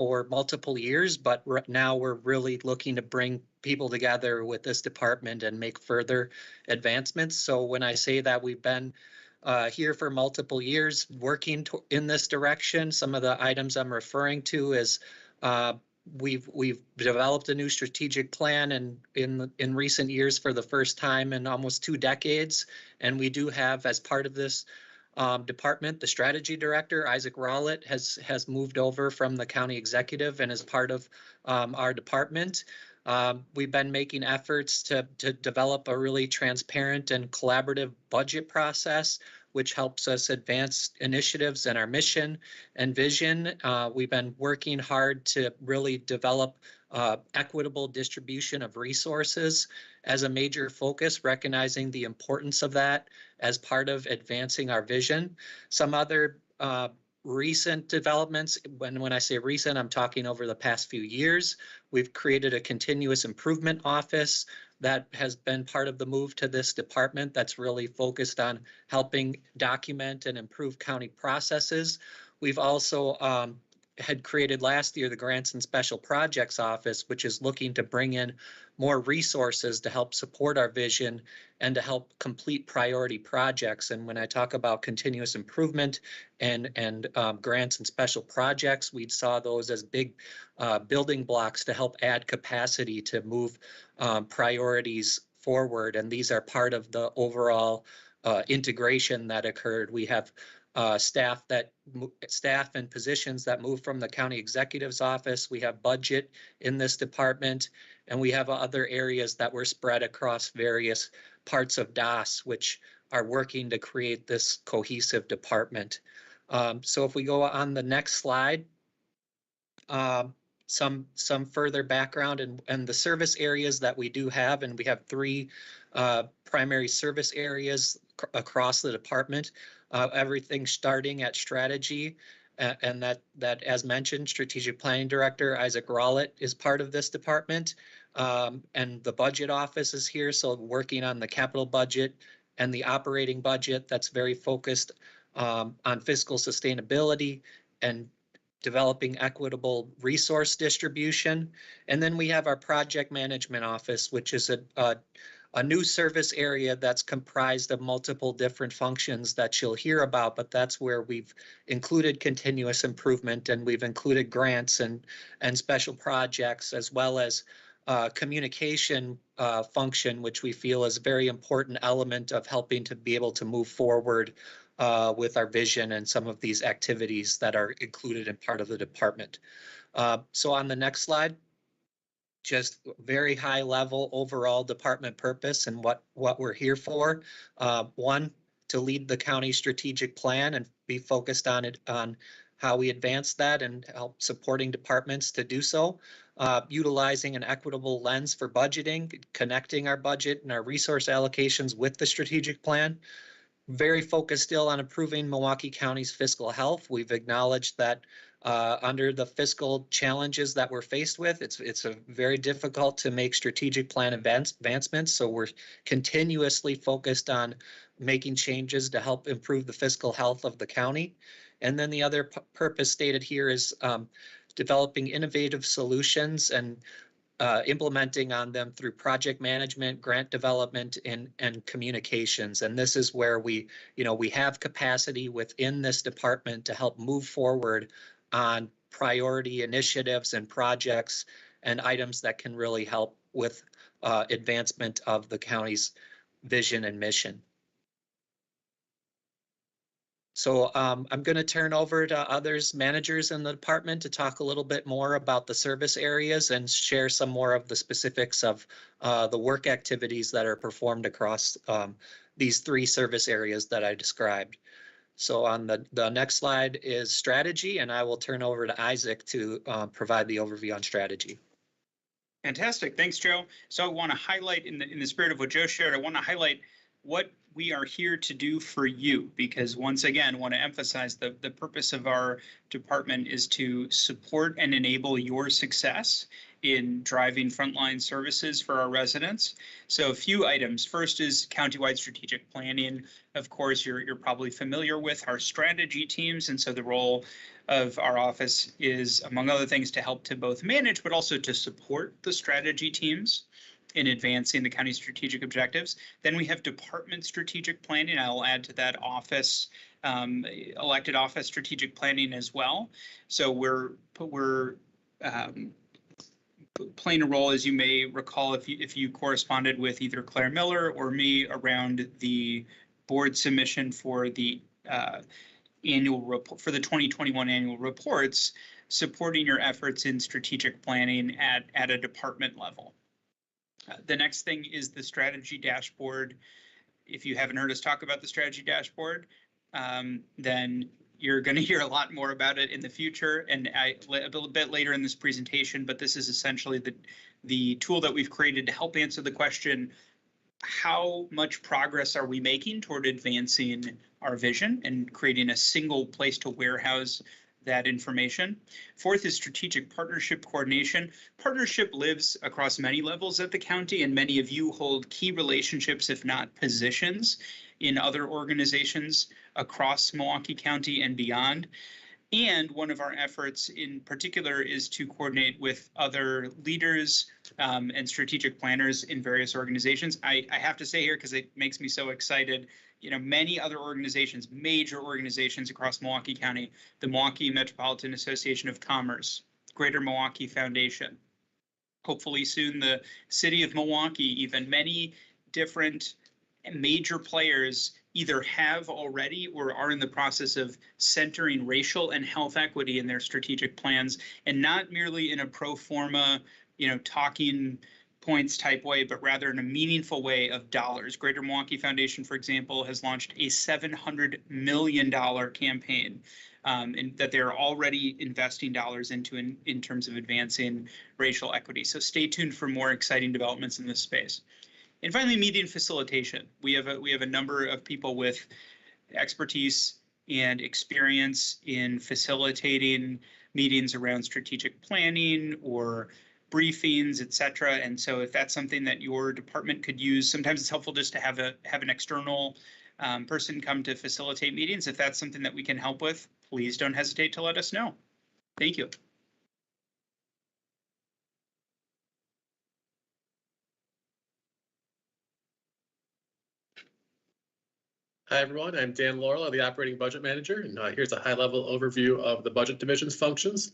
for multiple years, but now we're really looking to bring people together with this department and make further advancements. So when I say that we've been here for multiple years working in this direction, some of the items I'm referring to is we've developed a new strategic plan and in recent years for the first time in almost 2 decades. And we do have, as part of this department, the strategy director, Isaac Rowlett, has moved over from the county executive and is part of our department. We've been making efforts to develop a really transparent and collaborative budget process, which helps us advance initiatives in our mission and vision. We've been working hard to really develop equitable distribution of resources as a major focus, recognizing the importance of that as part of advancing our vision. Some other recent developments, when I say recent, I'm talking over the past few years. We've created a continuous improvement office that has been part of the move to this department that's really focused on helping document and improve county processes. We've also had created last year the Grants and Special Projects Office, which is looking to bring in more resources to help support our vision and to help complete priority projects. And when I talk about continuous improvement and grants and special projects, we saw those as big building blocks to help add capacity to move priorities forward. And these are part of the overall integration that occurred. We have staff and positions that move from the county executive's office. We have budget in this department, and we have other areas that were spread across various parts of DAS, which are working to create this cohesive department. So if we go on the next slide, some further background and the service areas that we do have, and we have 3 primary service areas across the department. Everything starting at strategy, and that as mentioned, strategic planning director Isaac Rowlett is part of this department, and the budget office is here, so working on the capital budget and the operating budget that's very focused on fiscal sustainability and developing equitable resource distribution. And then we have our project management office, which is a new service area that's comprised of multiple different functions that you'll hear about, but that's where we've included continuous improvement, and we've included grants and special projects, as well as communication function, which we feel is a very important element of helping to be able to move forward with our vision and some of these activities that are included in part of the department. So on the next slide, just very high level overall department purpose and what we're here for. 1, to lead the county strategic plan and be focused on how we advance that and help supporting departments to do so. Utilizing an equitable lens for budgeting, connecting our budget and our resource allocations with the strategic plan. Very focused still on improving Milwaukee County's fiscal health. We've acknowledged that under the fiscal challenges that we're faced with, it's a very difficult to make strategic plan advancements. So we're continuously focused on making changes to help improve the fiscal health of the county. And then the other purpose stated here is developing innovative solutions and implementing on them through project management, grant development, and communications. And this is where we have capacity within this department to help move forward on priority initiatives and projects and items that can really help with advancement of the county's vision and mission. So I'm going to turn over to others, managers in the department, to talk a little bit more about the service areas and share some more of the specifics of the work activities that are performed across these 3 service areas that I described. So on the next slide is strategy, and I will turn over to Isaac to provide the overview on strategy. Fantastic. Thanks, Joe. So I want to highlight, in the spirit of what Joe shared, I want to highlight what we are here to do for you, because once again, I want to emphasize the purpose of our department is to support and enable your success in driving frontline services for our residents. So a few items. First is countywide strategic planning. Of course, you're probably familiar with our strategy teams, and so the role of our office is, among other things, to help to both manage but also to support the strategy teams in advancing the county's strategic objectives. Then we have department strategic planning. I'll add to that office, elected office strategic planning as well. So we're playing a role, as you may recall, if you corresponded with either Claire Miller or me around the board submission for the annual report for the 2021 annual reports, supporting your efforts in strategic planning at a department level. The next thing is the strategy dashboard. If you haven't heard us talk about the strategy dashboard, then you're going to hear a lot more about it in the future and a little bit later in this presentation, but this is essentially the tool that we've created to help answer the question, how much progress are we making toward advancing our vision and creating a single place to warehouse that information. Fourth is strategic partnership coordination. Partnership lives across many levels at the county, and many of you hold key relationships, if not positions, in other organizations across Milwaukee County and beyond. And one of our efforts in particular is to coordinate with other leaders and strategic planners in various organizations. I have to say here, because it makes me so excited, many other organizations, major organizations across Milwaukee County, the Milwaukee Metropolitan Association of Commerce, Greater Milwaukee Foundation, hopefully soon the City of Milwaukee, even many different major players either have already or are in the process of centering racial and health equity in their strategic plans, and not merely in a pro forma, talking points type way, but rather in a meaningful way of dollars. Greater Milwaukee Foundation, for example, has launched a $700 million campaign and that they're already investing dollars into in terms of advancing racial equity. So stay tuned for more exciting developments in this space. And finally, meeting facilitation. We have a number of people with expertise and experience in facilitating meetings around strategic planning or briefings, et cetera. And so if that's something that your department could use, sometimes it's helpful just to have an external person come to facilitate meetings. If that's something that we can help with, please don't hesitate to let us know. Thank you. Hi, everyone. I'm Dan Laurel, the Operating Budget Manager, and here's a high-level overview of the budget division's functions.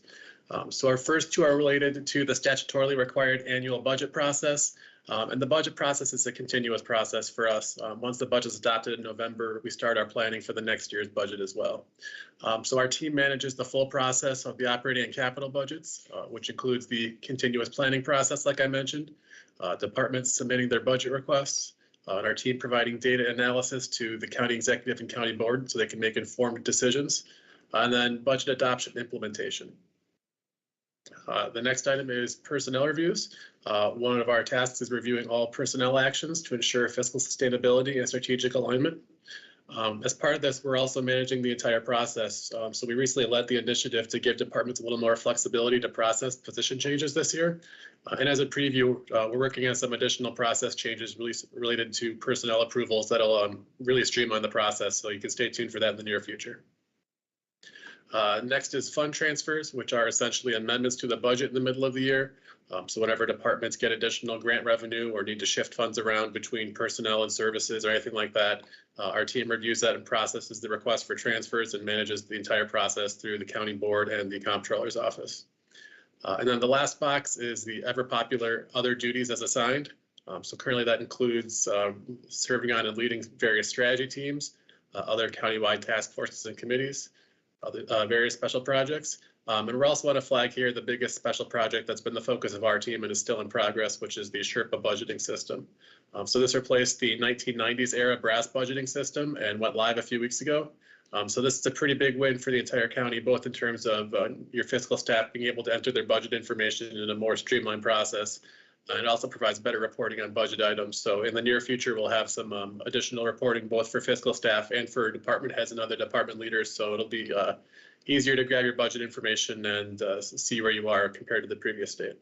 So our first two are related to the statutorily required annual budget process, and the budget process is a continuous process for us. Once the budget is adopted in November, we start our planning for the next year's budget as well. So our team manages the full process of the operating and capital budgets, which includes the continuous planning process, like I mentioned, departments submitting their budget requests, and our team providing data analysis to the county executive and county board so they can make informed decisions, and then budget adoption and implementation. The next item is personnel reviews. One of our tasks is reviewing all personnel actions to ensure fiscal sustainability and strategic alignment. As part of this, we're also managing the entire process. So we recently led the initiative to give departments a little more flexibility to process position changes this year. And as a preview, we're working on some additional process changes related to personnel approvals that'll really streamline the process. So you can stay tuned for that in the near future. Next is fund transfers, which are essentially amendments to the budget in the middle of the year. So whenever departments get additional grant revenue or need to shift funds around between personnel and services or anything like that, our team reviews that and processes the request for transfers and manages the entire process through the county board and the comptroller's office. And then the last box is the ever popular other duties as assigned. So currently that includes serving on and leading various strategy teams, other countywide task forces and committees, various special projects. And we're also on a flag here, the biggest special project that's been the focus of our team and is still in progress, which is the Sherpa budgeting system. So this replaced the 1990s era brass budgeting system and went live a few weeks ago. So this is a pretty big win for the entire county, both in terms of your fiscal staff being able to enter their budget information in a more streamlined process, And it also provides better reporting on budget items. So in the near future, we'll have some additional reporting both for fiscal staff and for department heads and other department leaders. So it'll be easier to grab your budget information and see where you are compared to the previous date.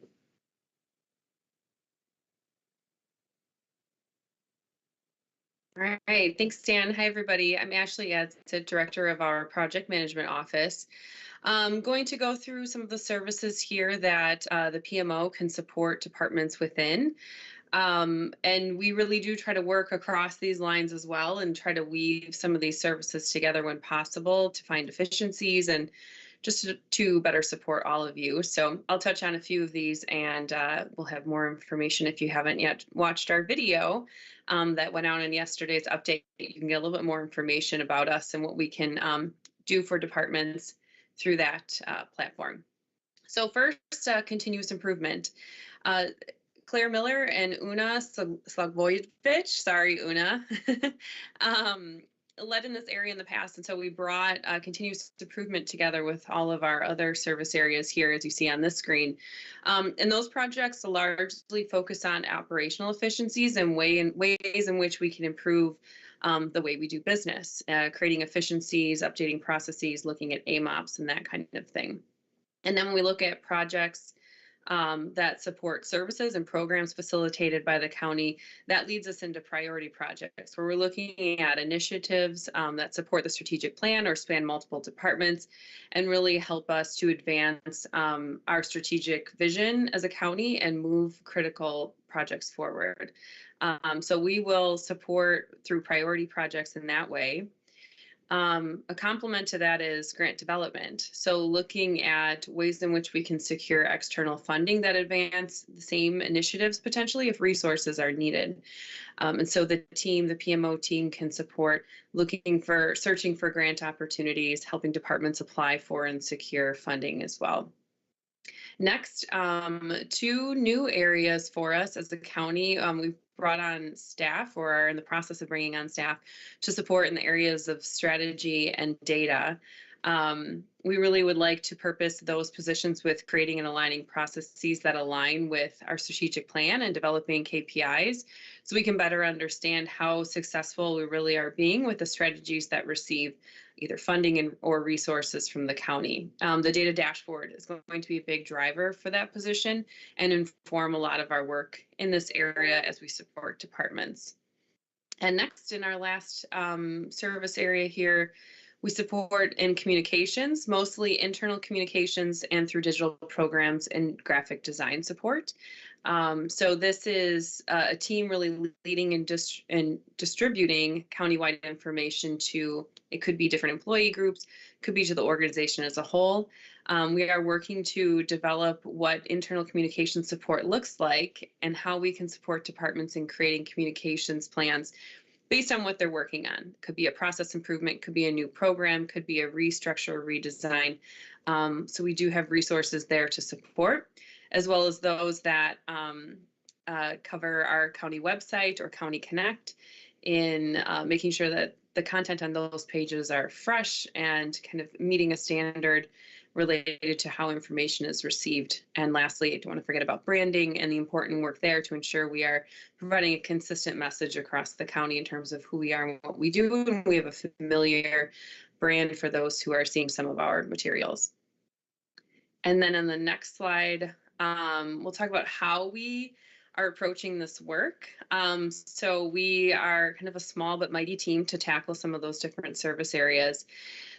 All right, thanks, Dan. Hi, everybody. I'm Ashley Eds, the director of our project management office. I'm going to go through some of the services here that the PMO can support departments within. And we really do try to work across these lines as well and try to weave some of these services together when possible to find efficiencies and just to better support all of you. So I'll touch on a few of these, and we'll have more information if you haven't yet watched our video that went out in yesterday's update. You can get a little bit more information about us and what we can do for departments through that platform. So first, continuous improvement. Claire Miller and Una Slagvojevic, sorry, Una, led in this area in the past. And so we brought continuous improvement together with all of our other service areas here, as you see on this screen. And those projects largely focus on operational efficiencies and ways in which we can improve the way we do business, creating efficiencies, updating processes, looking at AMOPs and that kind of thing. And then when we look at projects that support services and programs facilitated by the county, that leads us into priority projects, where we're looking at initiatives that support the strategic plan or span multiple departments and really help us to advance our strategic vision as a county and move critical projects forward. So we will support through priority projects in that way. A complement to that is grant development. So looking at ways in which we can secure external funding that advance the same initiatives potentially if resources are needed. And so the PMO team can support searching for grant opportunities, helping departments apply for and secure funding as well. Next, two new areas for us as a county. We've brought on staff or are in the process of bringing on staff to support in the areas of strategy and data. We really would like to purpose those positions with creating and aligning processes that align with our strategic plan and developing KPIs so we can better understand how successful we really are being with the strategies that receive either funding or resources from the county. The data dashboard is going to be a big driver for that position and inform a lot of our work in this area as we support departments. And next, in our last service area here, we support in communications, mostly internal communications and through digital programs and graphic design support. So this is a team really leading and distributing countywide information to, it could be different employee groups, could be to the organization as a whole. We are working to develop what internal communication support looks like and how we can support departments in creating communications plans based on what they're working on. Could be a process improvement, could be a new program, could be a restructure, redesign. So we do have resources there to support, as well as those that cover our county website or County Connect in making sure that the content on those pages are fresh and kind of meeting a standard related to how information is received. And lastly, I don't want to forget about branding and the important work there to ensure we are providing a consistent message across the county in terms of who we are and what we do. And we have a familiar brand for those who are seeing some of our materials. And then on the next slide, we'll talk about how we are approaching this work. So we are kind of a small but mighty team to tackle some of those different service areas.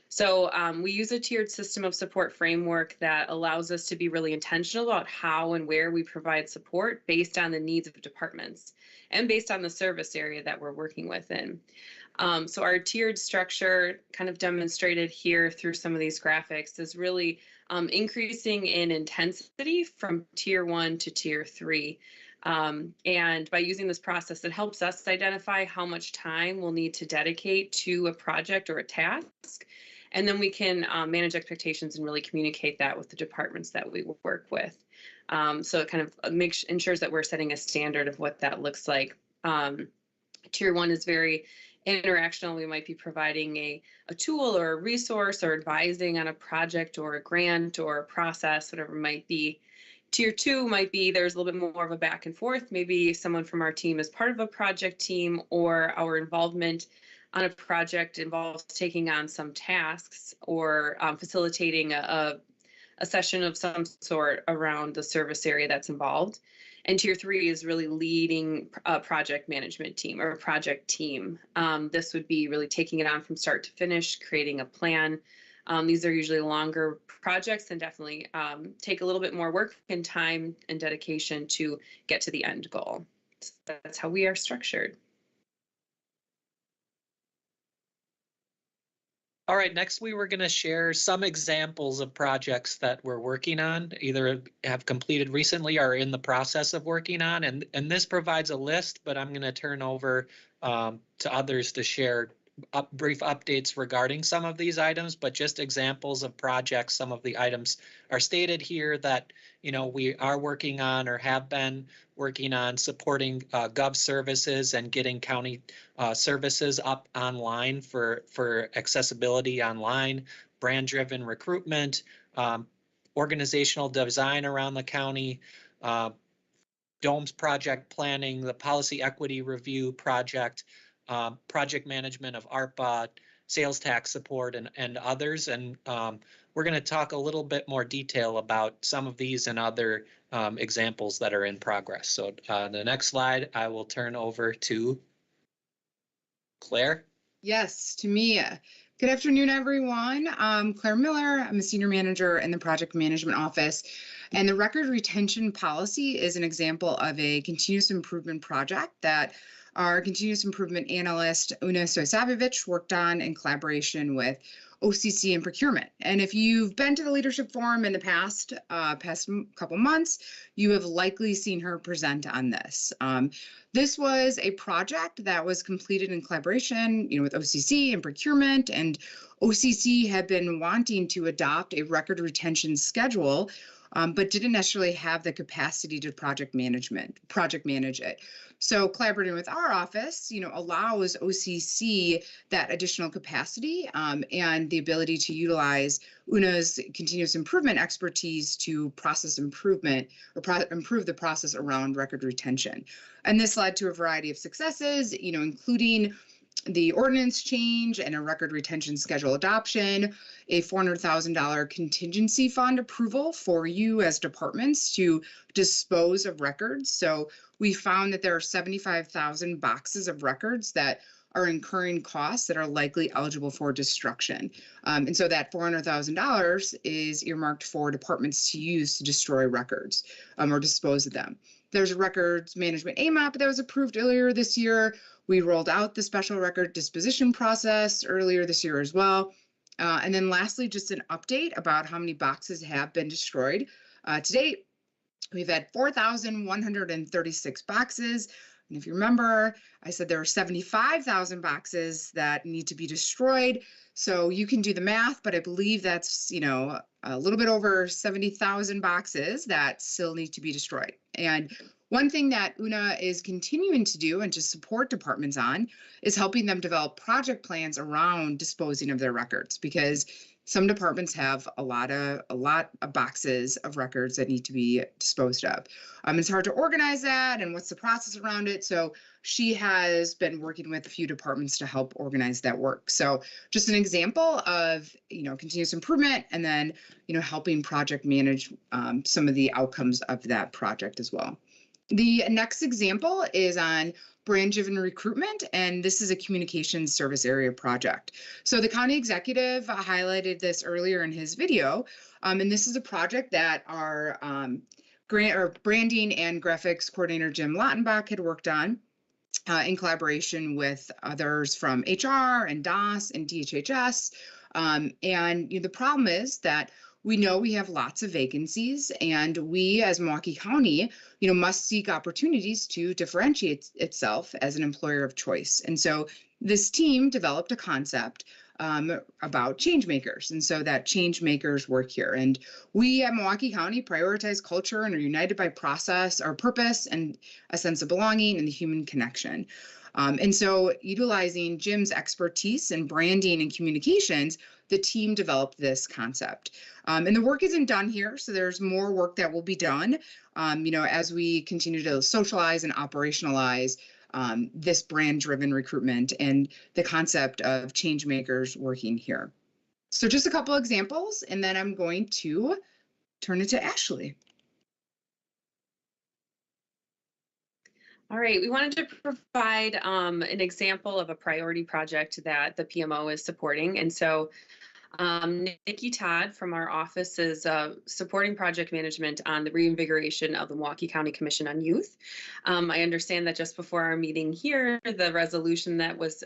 So we use a tiered system of support framework that allows us to be really intentional about how and where we provide support based on the needs of departments and based on the service area that we're working within. So our tiered structure, kind of demonstrated here through some of these graphics, is really increasing in intensity from tier 1 to tier 3. And by using this process, it helps us identify how much time we'll need to dedicate to a project or a task. And then we can manage expectations and really communicate that with the departments that we work with. So it kind of ensures that we're setting a standard of what that looks like. Tier 1 is very interactional. We might be providing a tool or a resource or advising on a project or a grant or a process, whatever it might be. Tier 2 might be there's a little bit more of a back and forth. Maybe someone from our team is part of a project team, or our involvement on a project involves taking on some tasks or facilitating a session of some sort around the service area that's involved. And Tier 3 is really leading a project management team or a project team. This would be really taking it on from start to finish, creating a plan. These are usually longer projects and definitely take a little bit more work and time and dedication to get to the end goal. So that's how we are structured. All right, next we were going to share some examples of projects that we're working on, either have completed recently or in the process of working on. And this provides a list, but I'm going to turn over to others to share brief updates regarding some of these items, but just examples of projects. Some of the items are stated here that, you know, we are working on or have been working on, supporting gov services and getting county services up online for accessibility online, brand-driven recruitment, organizational design around the county, DOMES project planning, the policy equity review project, project management of ARPA, sales tax support, and others. And we're going to talk a little bit more detail about some of these and other examples that are in progress. So the next slide, I will turn over to Claire. Yes, to me. Good afternoon, everyone. I'm Claire Miller. I'm a senior manager in the project management office. And the record retention policy is an example of a continuous improvement project that our continuous improvement analyst, Una Sojsavovich, worked on in collaboration with OCC and procurement. And if you've been to the leadership forum in the past couple months, you have likely seen her present on this. This was a project that was completed in collaboration, with OCC and procurement, and OCC had been wanting to adopt a record retention schedule, but didn't necessarily have the capacity to project manage it. So collaborating with our office, allows OCC that additional capacity and the ability to utilize UNA's continuous improvement expertise to process improvement or improve the process around record retention. And this led to a variety of successes, including the ordinance change and a record retention schedule adoption, a $400,000 contingency fund approval for you as departments to dispose of records. So we found that there are 75,000 boxes of records that are incurring costs that are likely eligible for destruction. And so that $400,000 is earmarked for departments to use to destroy records or dispose of them. There's a records management AMAP that was approved earlier this year. We rolled out the special record disposition process earlier this year as well. And then lastly, just an update about how many boxes have been destroyed. To date, we've had 4,136 boxes. And if you remember, I said there are 75,000 boxes that need to be destroyed. So you can do the math, but I believe that's, a little bit over 70,000 boxes that still need to be destroyed. And one thing that UNA is continuing to do and to support departments on is helping them develop project plans around disposing of their records, because some departments have a lot of boxes of records that need to be disposed of. It's hard to organize that and what's the process around it. So she has been working with a few departments to help organize that work. So just an example of, continuous improvement and then, helping project manage some of the outcomes of that project as well. The next example is on brand-driven recruitment, and this is a communications service area project. So the county executive highlighted this earlier in his video, and this is a project that our branding and graphics coordinator Jim Lautenbach had worked on in collaboration with others from HR and DOS and DHHS. And the problem is that we know we have lots of vacancies, and we as Milwaukee County, must seek opportunities to differentiate itself as an employer of choice. And so this team developed a concept about change makers. And so that change makers work here. And we at Milwaukee County prioritize culture and are united by process, our purpose, and a sense of belonging and the human connection. And so utilizing Jim's expertise in branding and communications, the team developed this concept. And the work isn't done here, so there's more work that will be done, as we continue to socialize and operationalize this brand-driven recruitment and the concept of change makers working here. So just a couple examples, and then I'm going to turn it to Ashley. All right, we wanted to provide an example of a priority project that the PMO is supporting. And so Nikki Todd from our office is supporting project management on the reinvigoration of the Milwaukee County Commission on Youth. I understand that just before our meeting here, the resolution that was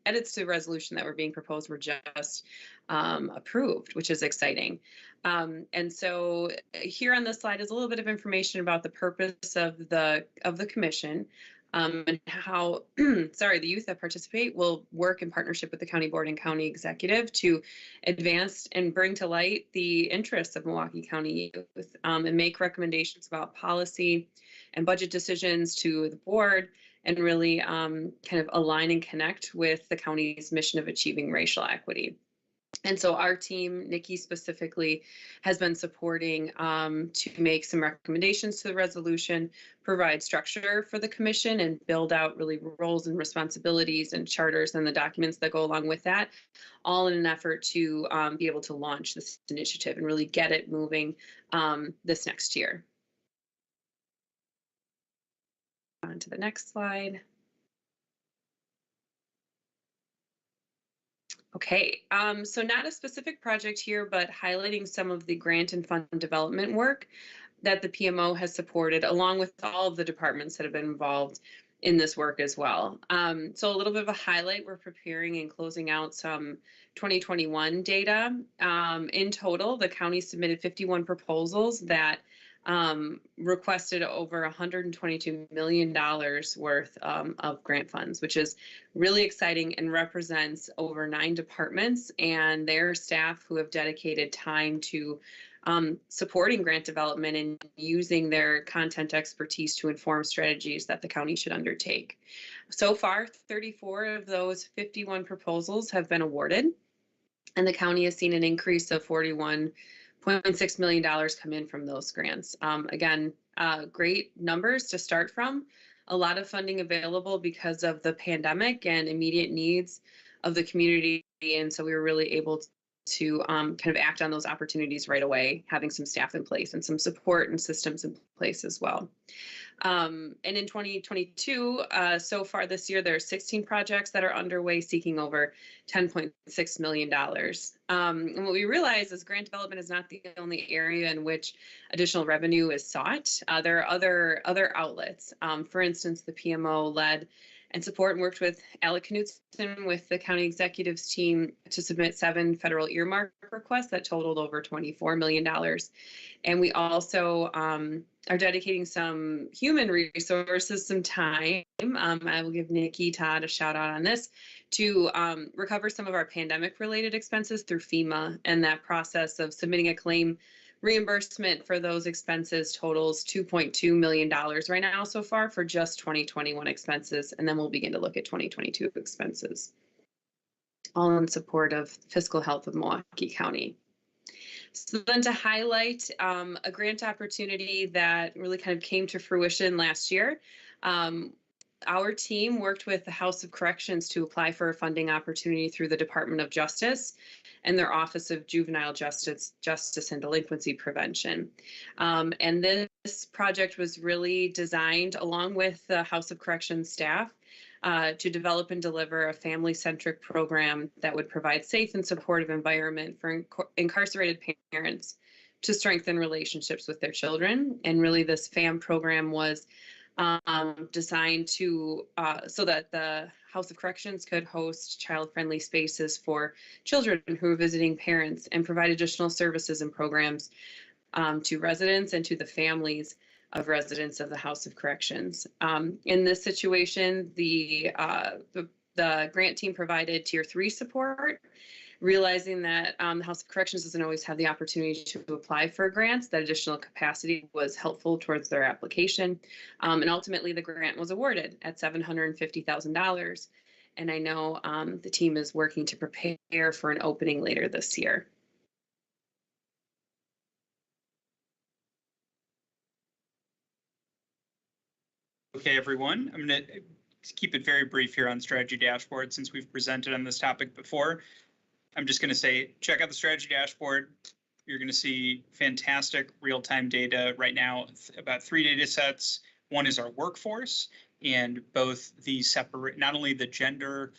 edits to the resolution that were being proposed were just approved, which is exciting. And so here on this slide is a little bit of information about the purpose of the commission. And how, the youth that participate will work in partnership with the county board and county executive to advance and bring to light the interests of Milwaukee County youth, and make recommendations about policy and budget decisions to the board, and really kind of align and connect with the county's mission of achieving racial equity. And so our team, Nikki specifically, has been supporting to make some recommendations to the resolution, provide structure for the commission, and build out really roles and responsibilities and charters and the documents that go along with that, all in an effort to be able to launch this initiative and really get it moving this next year. On to the next slide. Okay, so not a specific project here, but highlighting some of the grant and fund development work that the PMO has supported, along with all of the departments that have been involved in this work as well. So a little bit of a highlight, we're preparing and closing out some 2021 data. In total, the county submitted 51 proposals that requested over $122 million worth of grant funds, which is really exciting and represents over 9 departments and their staff who have dedicated time to supporting grant development and using their content expertise to inform strategies that the county should undertake. So far, 34 of those 51 proposals have been awarded, and the county has seen an increase of $41.6 million come in from those grants. Again, great numbers to start from. A lot of funding available because of the pandemic and immediate needs of the community. And so we were really able to kind of act on those opportunities right away, having some staff in place and some support and systems in place as well. And in 2022, so far this year, there are 16 projects that are underway seeking over $10.6 million. And what we realize is grant development is not the only area in which additional revenue is sought. There are other outlets. For instance, the PMO led and support and worked with Alec Knutson with the county executives team to submit 7 federal earmark requests that totaled over $24 million. And we also are dedicating some human resources, some time. I will give Nikki Todd a shout out on this to recover some of our pandemic related expenses through FEMA, and that process of submitting a claim reimbursement for those expenses totals $2.2 million right now so far for just 2021 expenses, and then we'll begin to look at 2022 expenses, all in support of fiscal health of Milwaukee County. So then to highlight a grant opportunity that really kind of came to fruition last year, our team worked with the House of Corrections to apply for a funding opportunity through the Department of Justice and their Office of Juvenile Justice and Delinquency Prevention. And this project was really designed along with the House of Corrections staff to develop and deliver a family-centric program that would provide safe and supportive environment for incarcerated parents to strengthen relationships with their children. And really this FAM program was designed to so that the House of Corrections could host child-friendly spaces for children who are visiting parents and provide additional services and programs to residents and to the families of residents of the House of Corrections. In this situation, the grant team provided Tier 3 support Realizing that the House of Corrections doesn't always have the opportunity to apply for grants, that additional capacity was helpful towards their application. And ultimately, the grant was awarded at $750,000. And I know the team is working to prepare for an opening later this year. Okay, everyone, I'm going to keep it very brief here on strategy dashboard since we've presented on this topic before. I'm just going to say, check out the strategy dashboard. You're going to see fantastic real-time data right now about 3 data sets. One is our workforce, and both the separate, not only the gender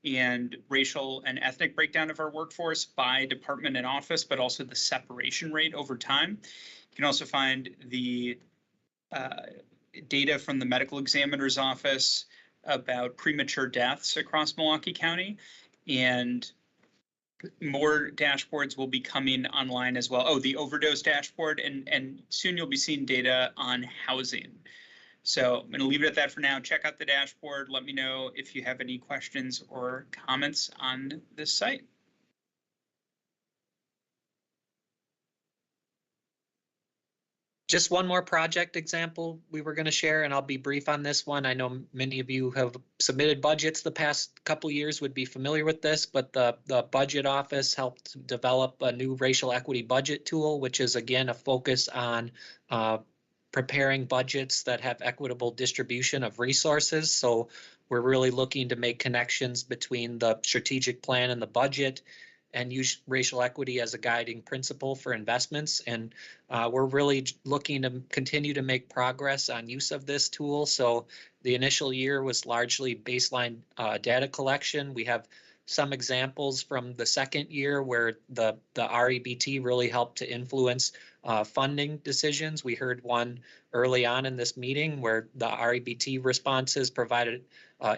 and racial and ethnic breakdown of our workforce by department and office, but also the separation rate over time. You can also find the data from the medical examiner's office about premature deaths across Milwaukee County, and more dashboards will be coming online as well. Oh, the overdose dashboard, and soon you'll be seeing data on housing. So I'm going to leave it at that for now. Check out the dashboard. Let me know if you have any questions or comments on this site. Just one more project example we were going to share, and I'll be brief on this one. I know many of you have submitted budgets the past couple years, would be familiar with this, but the budget office helped develop a new racial equity budget tool, which is again a focus on preparing budgets that have equitable distribution of resources. So we're really looking to make connections between the strategic plan and the budget, and use racial equity as a guiding principle for investments. And we're really looking to continue to make progress on use of this tool. So the initial year was largely baseline data collection. We have some examples from the second year where the REBT really helped to influence funding decisions. We heard one early on in this meeting where the REBT responses provided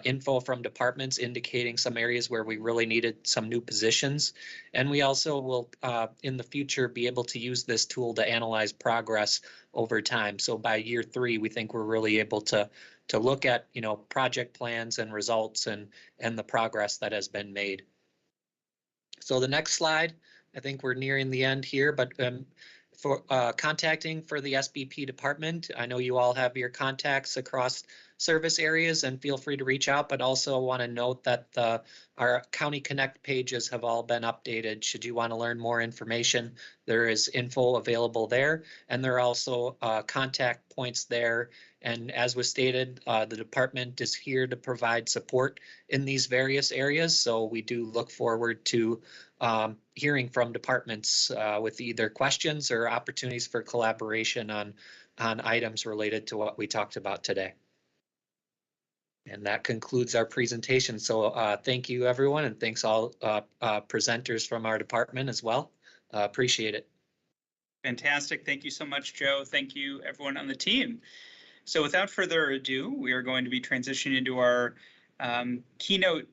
info from departments indicating some areas where we really needed some new positions. And we also will, in the future, be able to use this tool to analyze progress over time. So by year 3, we think we're really able to look at, project plans and results and the progress that has been made. So the next slide, I think we're nearing the end here, but for contacting for the SBP department, I know you all have your contacts across service areas, and feel free to reach out, but also want to note that our County Connect pages have all been updated. Should you want to learn more information, there is info available there, and there are also contact points there. And as was stated, the department is here to provide support in these various areas. So we do look forward to hearing from departments with either questions or opportunities for collaboration on items related to what we talked about today. And that concludes our presentation. So thank you, everyone, and thanks all presenters from our department as well. Appreciate it. Fantastic. Thank you so much, Joe. Thank you, everyone on the team. So without further ado, we are going to be transitioning into our keynote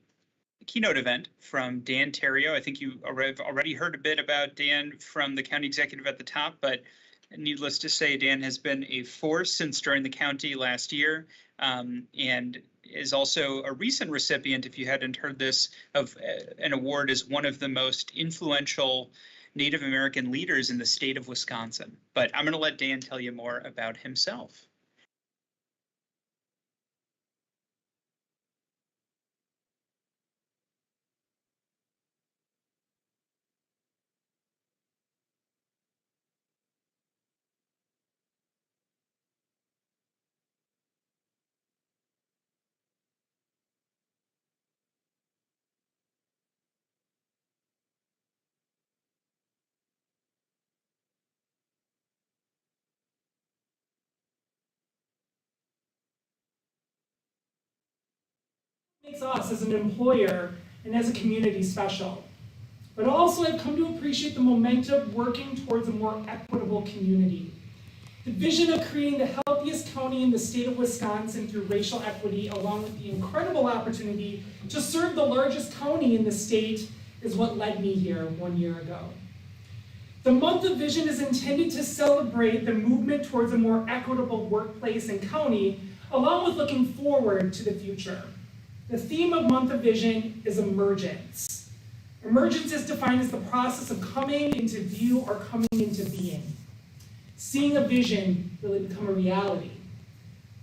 event from Dan Terrio. I think you already heard a bit about Dan from the county executive at the top, but needless to say, Dan has been a force since joining the county last year, and is also a recent recipient, if you hadn't heard this, of an award as one of the most influential Native American leaders in the state of Wisconsin. But I'm going to let Dan tell you more about himself. Makes us as an employer and as a community special. But also I've come to appreciate the momentum working towards a more equitable community. The vision of creating the healthiest county in the state of Wisconsin through racial equity, along with the incredible opportunity to serve the largest county in the state, is what led me here 1 year ago. The month of vision is intended to celebrate the movement towards a more equitable workplace and county, along with looking forward to the future. The theme of Month of Vision is emergence. Emergence is defined as the process of coming into view or coming into being. Seeing a vision really become a reality.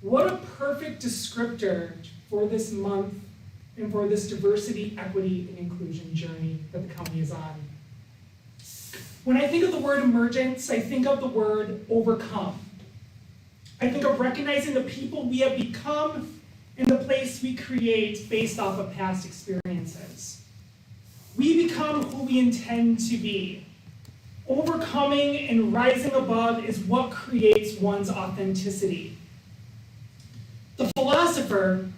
What a perfect descriptor for this month and for this diversity, equity, and inclusion journey that the county is on. When I think of the word emergence, I think of the word overcome. I think of recognizing the people we have become and the place we create based off of past experiences. We become who we intend to be. Overcoming and rising above is what creates one's authenticity. The philosopher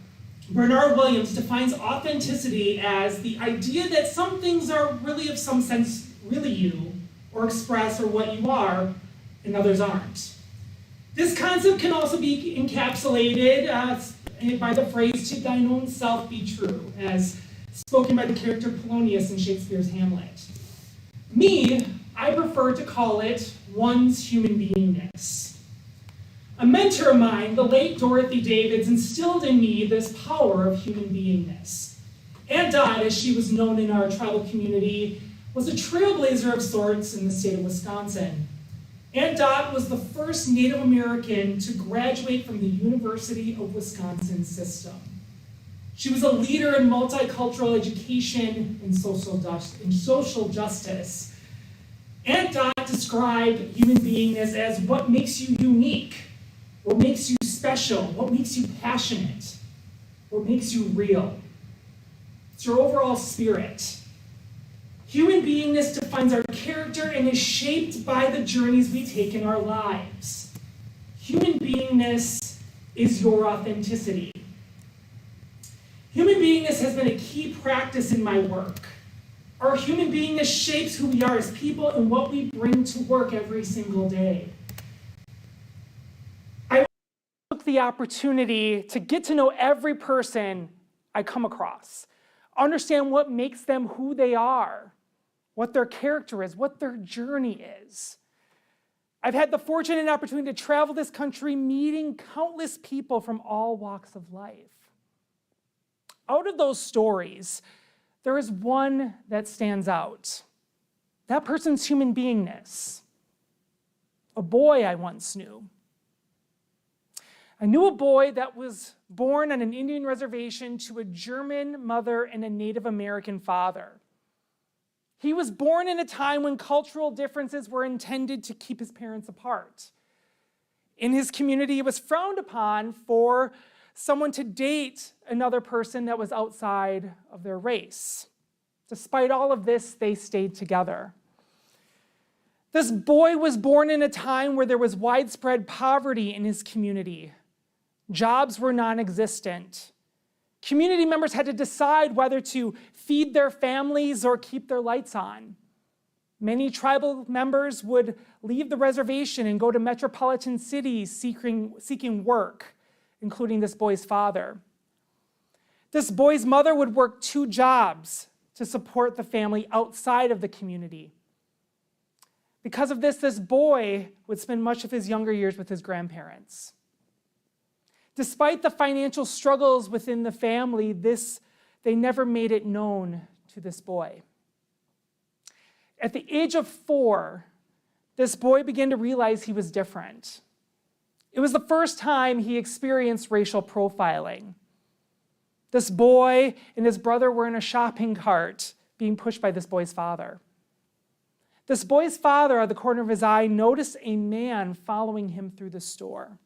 Bernard Williams defines authenticity as the idea that some things are really of some sense really you, or express or what you are, and others aren't. This concept can also be encapsulated by the phrase, "to thine own self be true," as spoken by the character Polonius in Shakespeare's Hamlet. Me, I prefer to call it one's human beingness. A mentor of mine, the late Dorothy Davids, instilled in me this power of human beingness. Aunt Dot, as she was known in our tribal community, was a trailblazer of sorts in the state of Wisconsin. Aunt Dot was the first Native American to graduate from the University of Wisconsin system. She was a leader in multicultural education and social justice. Aunt Dot described human beingness as what makes you unique, what makes you special, what makes you passionate, what makes you real. It's your overall spirit. Human beingness defines our character and is shaped by the journeys we take in our lives. Human beingness is your authenticity. Human beingness has been a key practice in my work. Our human beingness shapes who we are as people and what we bring to work every single day. I took the opportunity to get to know every person I come across, understand what makes them who they are, what their character is, what their journey is. I've had the fortune and opportunity to travel this country meeting countless people from all walks of life. Out of those stories, there is one that stands out. That person's human beingness. A boy I once knew. I knew a boy that was born on an Indian reservation to a German mother and a Native American father. He was born in a time when cultural differences were intended to keep his parents apart. In his community, it was frowned upon for someone to date another person that was outside of their race. Despite all of this, they stayed together. This boy was born in a time where there was widespread poverty in his community. Jobs were non-existent. Community members had to decide whether to feed their families or keep their lights on. Many tribal members would leave the reservation and go to metropolitan cities seeking work, including this boy's father. This boy's mother would work 2 jobs to support the family outside of the community. Because of this, this boy would spend much of his younger years with his grandparents. Despite the financial struggles within the family, they never made it known to this boy. At the age of 4, this boy began to realize he was different. It was the first time he experienced racial profiling. This boy and his brother were in a shopping cart being pushed by this boy's father. This boy's father, at the corner of his eye, noticed a man following him through the store.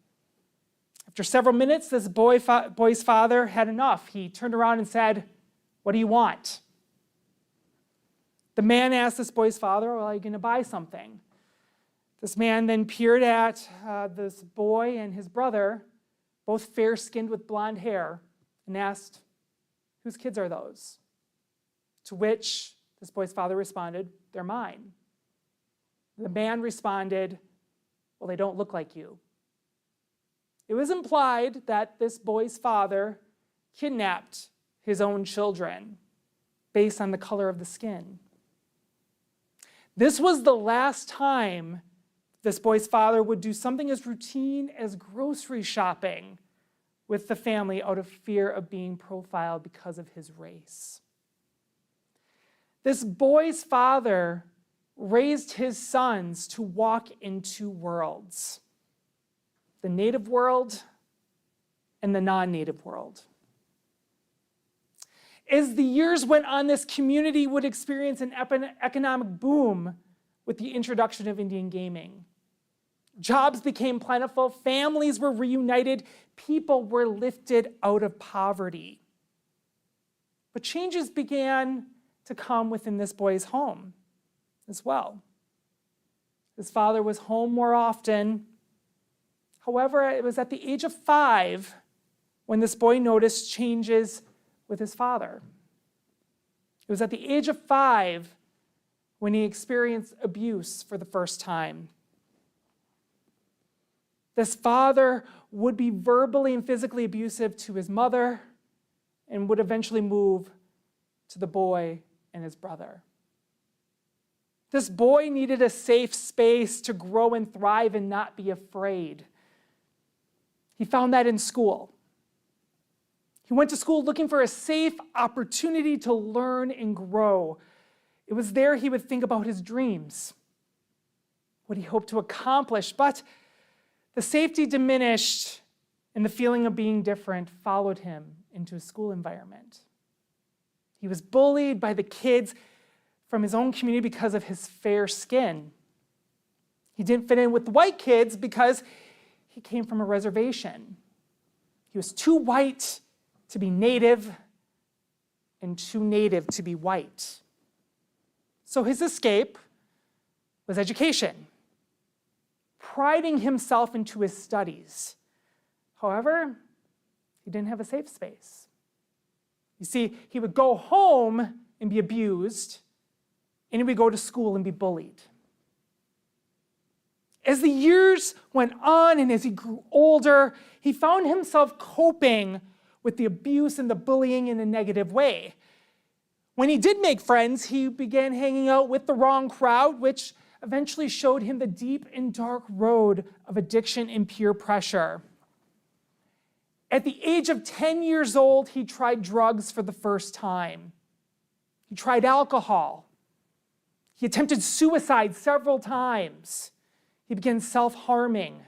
After several minutes, this boy's father had enough. He turned around and said, "What do you want?" The man asked this boy's father, "Well, are you going to buy something?" This man then peered at this boy and his brother, both fair-skinned with blonde hair, and asked, "Whose kids are those?" To which this boy's father responded, "They're mine." The man responded, "Well, they don't look like you." It was implied that this boy's father kidnapped his own children based on the color of the skin. This was the last time this boy's father would do something as routine as grocery shopping with the family out of fear of being profiled because of his race. This boy's father raised his sons to walk in two worlds, the native world and the non-native world. As the years went on, this community would experience an economic boom with the introduction of Indian gaming. Jobs became plentiful, families were reunited, people were lifted out of poverty. But changes began to come within this boy's home as well. His father was home more often. However, it was at the age of 5 when this boy noticed changes with his father. It was at the age of 5 when he experienced abuse for the first time. This father would be verbally and physically abusive to his mother and would eventually move to the boy and his brother. This boy needed a safe space to grow and thrive and not be afraid. He found that in school. He went to school looking for a safe opportunity to learn and grow. It was there he would think about his dreams, what he hoped to accomplish, but the safety diminished and the feeling of being different followed him into a school environment. He was bullied by the kids from his own community because of his fair skin. He didn't fit in with the white kids because he came from a reservation. He was too white to be native and too native to be white. So his escape was education, priding himself into his studies. However, he didn't have a safe space. You see, he would go home and be abused, and he would go to school and be bullied. As the years went on and as he grew older, he found himself coping with the abuse and the bullying in a negative way. When he did make friends, he began hanging out with the wrong crowd, which eventually showed him the deep and dark road of addiction and peer pressure. At the age of 10 years old, he tried drugs for the first time. He tried alcohol. He attempted suicide several times. He began self-harming.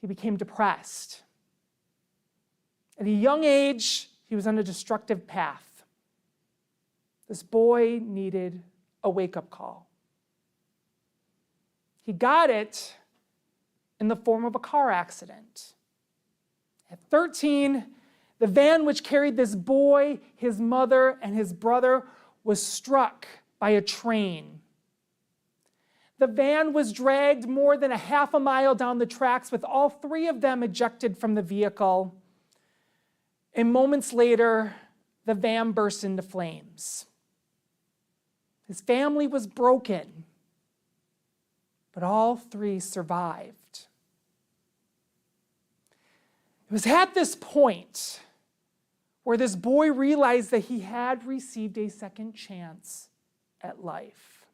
He became depressed. At a young age, he was on a destructive path. This boy needed a wake-up call. He got it in the form of a car accident. At 13, the van which carried this boy, his mother, and his brother was struck by a train. The van was dragged more than a half a mile down the tracks with all 3 of them ejected from the vehicle. And moments later, the van burst into flames. His family was broken, but all 3 survived. It was at this point where this boy realized that he had received a second chance at life.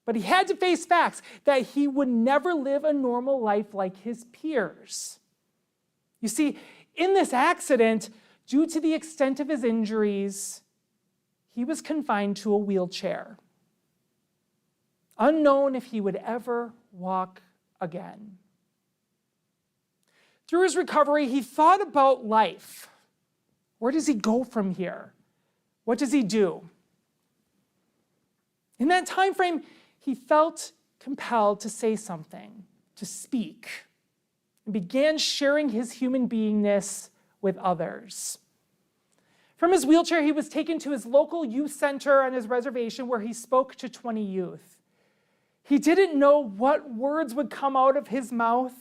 But he had to face facts that he would never live a normal life like his peers. You see, in this accident, due to the extent of his injuries, he was confined to a wheelchair, unknown if he would ever walk again. Through his recovery, he thought about life. Where does he go from here? What does he do? In that time frame, he felt compelled to say something, to speak, and began sharing his human beingness with others. From his wheelchair, he was taken to his local youth center on his reservation where he spoke to 20 youth. He didn't know what words would come out of his mouth,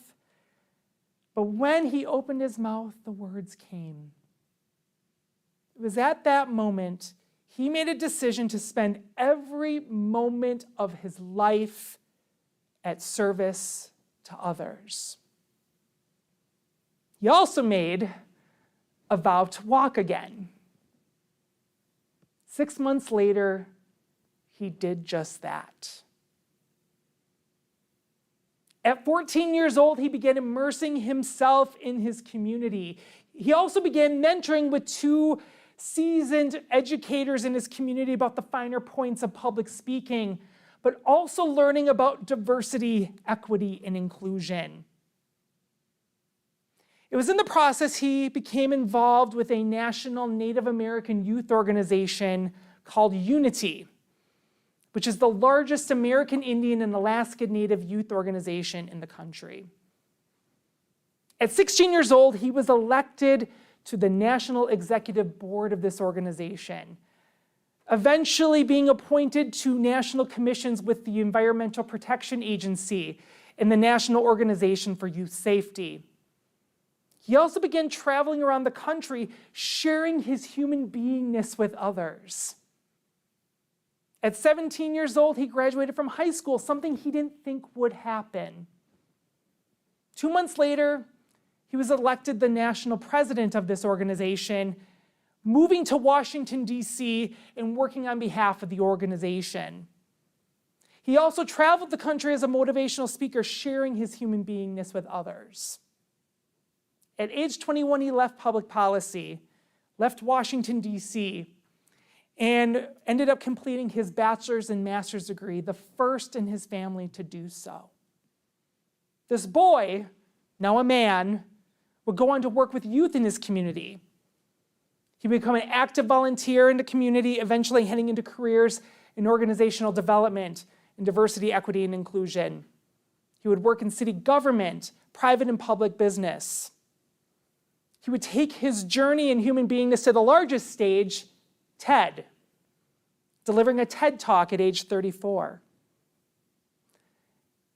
but when he opened his mouth, the words came. It was at that moment he made a decision to spend every moment of his life at service to others. He also made a vow to walk again. 6 months later, he did just that. At 14 years old, he began immersing himself in his community. He also began mentoring with 2 seasoned educators in his community about the finer points of public speaking, but also learning about diversity, equity, and inclusion. It was in the process he became involved with a national Native American youth organization called Unity, which is the largest American Indian and Alaska Native youth organization in the country. At 16 years old, he was elected to the National Executive Board of this organization, eventually being appointed to national commissions with the Environmental Protection Agency and the National Organization for Youth Safety. He also began traveling around the country, sharing his human beingness with others. At 17 years old, he graduated from high school, something he didn't think would happen. 2 months later, he was elected the national president of this organization, moving to Washington, D.C., and working on behalf of the organization. He also traveled the country as a motivational speaker, sharing his human beingness with others. At age 21, he left public policy, left Washington, D.C., and ended up completing his bachelor's and master's degree, the first in his family to do so. This boy, now a man, would go on to work with youth in his community. He would become an active volunteer in the community, eventually heading into careers in organizational development and diversity, equity, and inclusion. He would work in city government, private and public business. He would take his journey in human beingness to the largest stage, TED, delivering a TED Talk at age 34.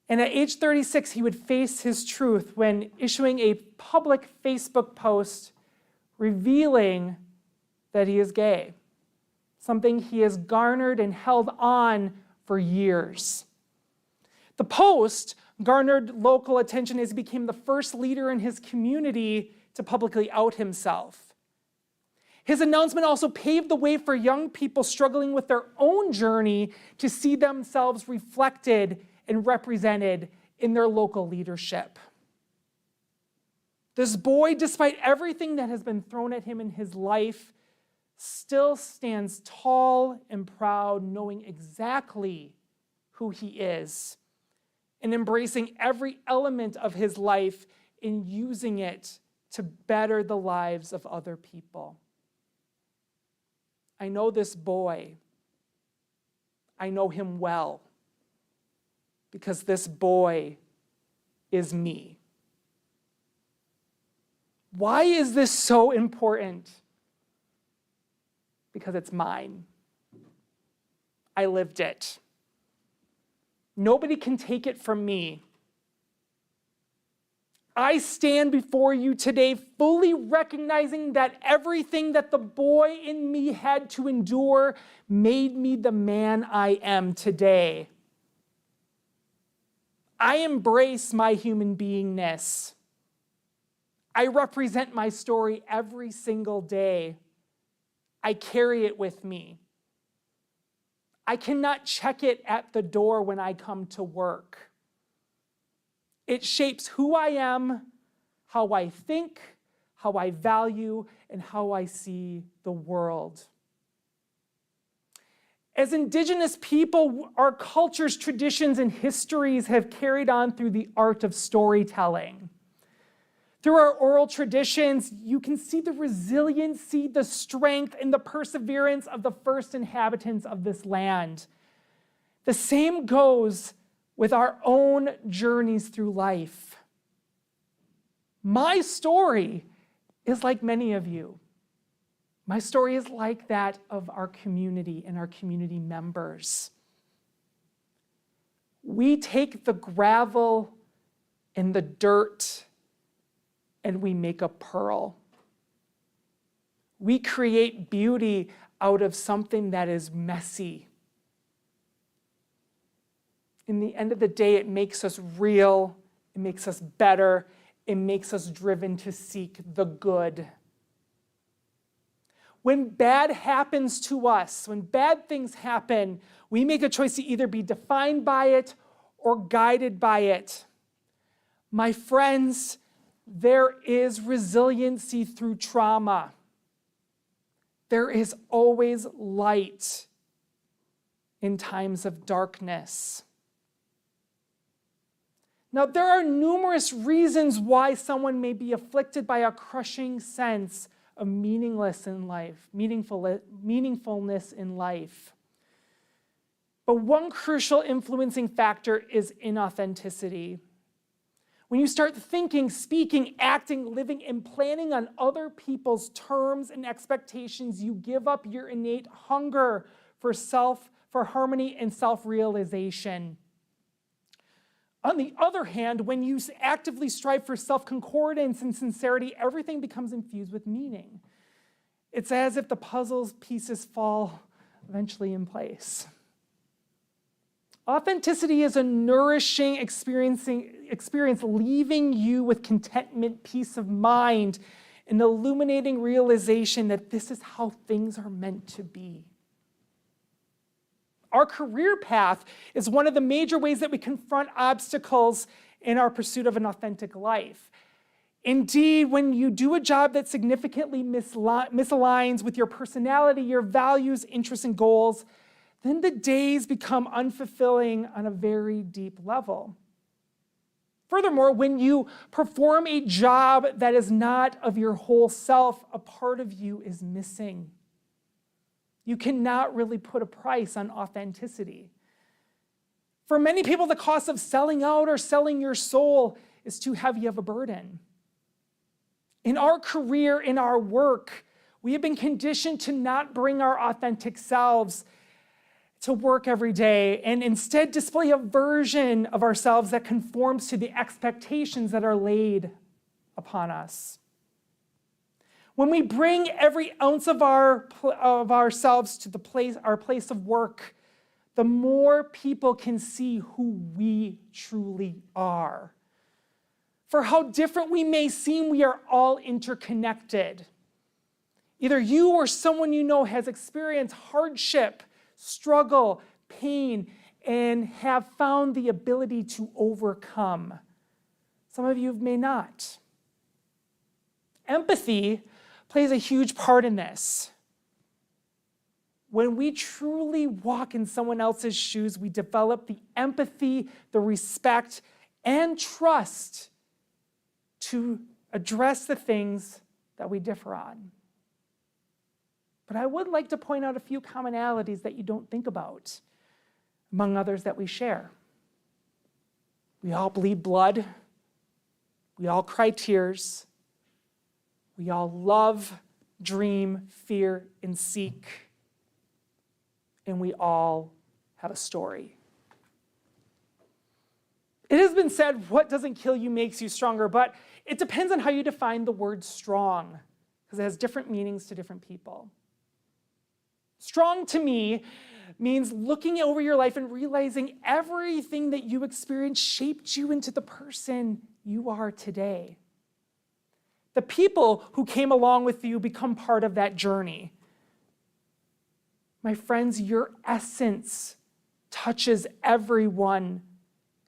And at age 36, he would face his truth when issuing a public Facebook post revealing that he is gay, something he has garnered and held on for years. The post garnered local attention as he became the first leader in his community to publicly out himself. His announcement also paved the way for young people struggling with their own journey to see themselves reflected and represented in their local leadership. This boy, despite everything that has been thrown at him in his life, still stands tall and proud, knowing exactly who he is and embracing every element of his life and using it to better the lives of other people. I know this boy. I know him well because this boy is me. Why is this so important? Because it's mine. I lived it. Nobody can take it from me. I stand before you today fully recognizing that everything that the boy in me had to endure made me the man I am today. I embrace my human beingness. I represent my story every single day. I carry it with me. I cannot check it at the door when I come to work. It shapes who I am, how I think, how I value, and how I see the world. As Indigenous people, our cultures, traditions, and histories have carried on through the art of storytelling. Through our oral traditions, you can see the resiliency, the strength, and the perseverance of the first inhabitants of this land. The same goes with our own journeys through life. My story is like many of you. My story is like that of our community and our community members. We take the gravel and the dirt and we make a pearl. We create beauty out of something that is messy. In the end of the day, it makes us real, it makes us better, it makes us driven to seek the good. When bad happens to us, when bad things happen, we make a choice to either be defined by it or guided by it. My friends, there is resiliency through trauma. There is always light in times of darkness. Now, there are numerous reasons why someone may be afflicted by a crushing sense of meaninglessness in life. But one crucial influencing factor is inauthenticity. When you start thinking, speaking, acting, living, and planning on other people's terms and expectations, you give up your innate hunger for harmony and self-realization. On the other hand, when you actively strive for self-concordance and sincerity, everything becomes infused with meaning. It's as if the puzzle pieces fall eventually in place. Authenticity is a nourishing experience, leaving you with contentment, peace of mind, an illuminating realization that this is how things are meant to be. Our career path is one of the major ways that we confront obstacles in our pursuit of an authentic life. Indeed, when you do a job that significantly misaligns with your personality, your values, interests, and goals, then the days become unfulfilling on a very deep level. Furthermore, when you perform a job that is not of your whole self, a part of you is missing. You cannot really put a price on authenticity. For many people, the cost of selling out or selling your soul is too heavy of a burden. In our career, in our work, we have been conditioned to not bring our authentic selves to work every day and instead display a version of ourselves that conforms to the expectations that are laid upon us. When we bring every ounce of ourselves to our place of work, the more people can see who we truly are. For how different we may seem, we are all interconnected. Either you or someone you know has experienced hardship, struggle, pain, and have found the ability to overcome. Some of you may not. Empathy plays a huge part in this. When we truly walk in someone else's shoes, we develop the empathy, the respect, and trust to address the things that we differ on. But I would like to point out a few commonalities that you don't think about, among others that we share. We all bleed blood. We all cry tears. We all love, dream, fear, and seek. And we all have a story. It has been said, what doesn't kill you makes you stronger, but it depends on how you define the word strong, because it has different meanings to different people. Strong to me means looking over your life and realizing everything that you experienced shaped you into the person you are today. The people who came along with you become part of that journey. My friends, your essence touches everyone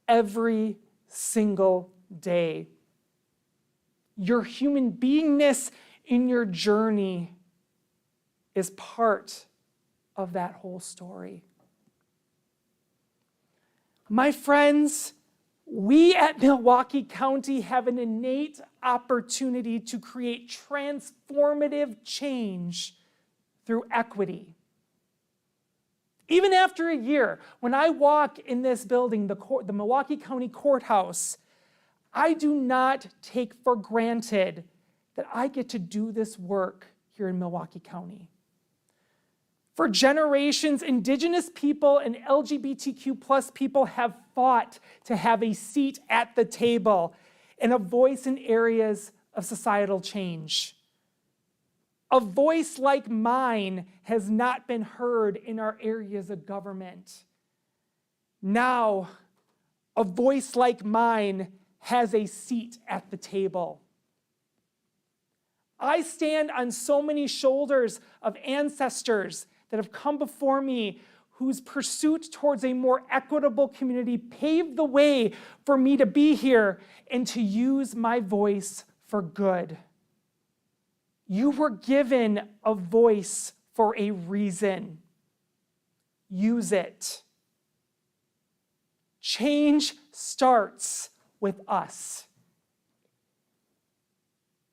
every single day. Your human beingness in your journey is part of that whole story. My friends, we at Milwaukee County have an innate opportunity to create transformative change through equity. Even after a year, when I walk in this building, the Milwaukee County Courthouse, I do not take for granted that I get to do this work here in Milwaukee County. For generations, Indigenous people and LGBTQ+ people have fought to have a seat at the table and a voice in areas of societal change. A voice like mine has not been heard in our areas of government. Now, a voice like mine has a seat at the table. I stand on so many shoulders of ancestors that have come before me, whose pursuit towards a more equitable community paved the way for me to be here and to use my voice for good. You were given a voice for a reason. Use it. Change starts with us.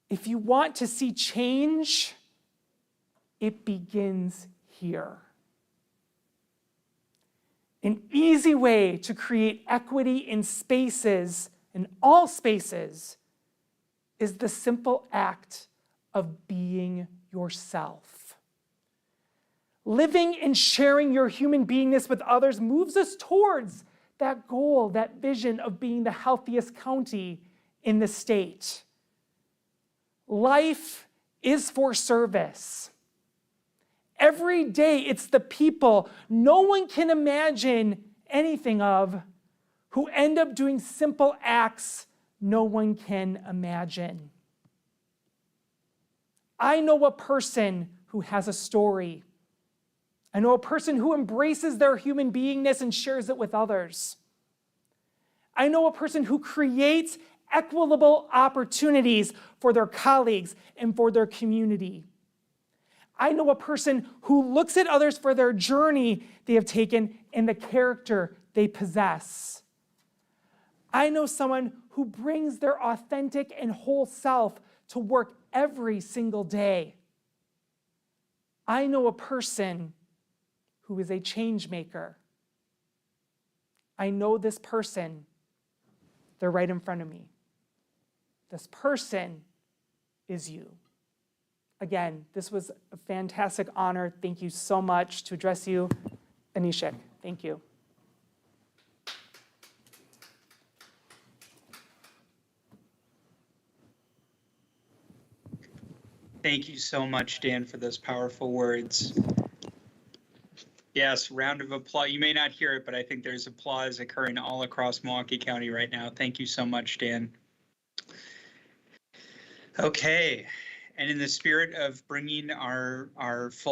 If you want to see change, it begins here. An easy way to create equity in spaces, in all spaces, is the simple act of being yourself. Living and sharing your human beingness with others moves us towards that goal, that vision of being the healthiest county in the state. Life is for service. Every day, it's the people no one can imagine anything of who end up doing simple acts no one can imagine. I know a person who has a story. I know a person who embraces their human beingness and shares it with others. I know a person who creates equitable opportunities for their colleagues and for their community. I know a person who looks at others for their journey they have taken and the character they possess. I know someone who brings their authentic and whole self to work every single day. I know a person who is a change maker. I know this person. They're right in front of me. This person is you. Again, this was a fantastic honor. Thank you so much to address you. Anishik, thank you. Thank you so much, Dan, for those powerful words. Yes, round of applause. You may not hear it, but I think there's applause occurring all across Milwaukee County right now. Thank you so much, Dan. Okay, and in the spirit of bringing our full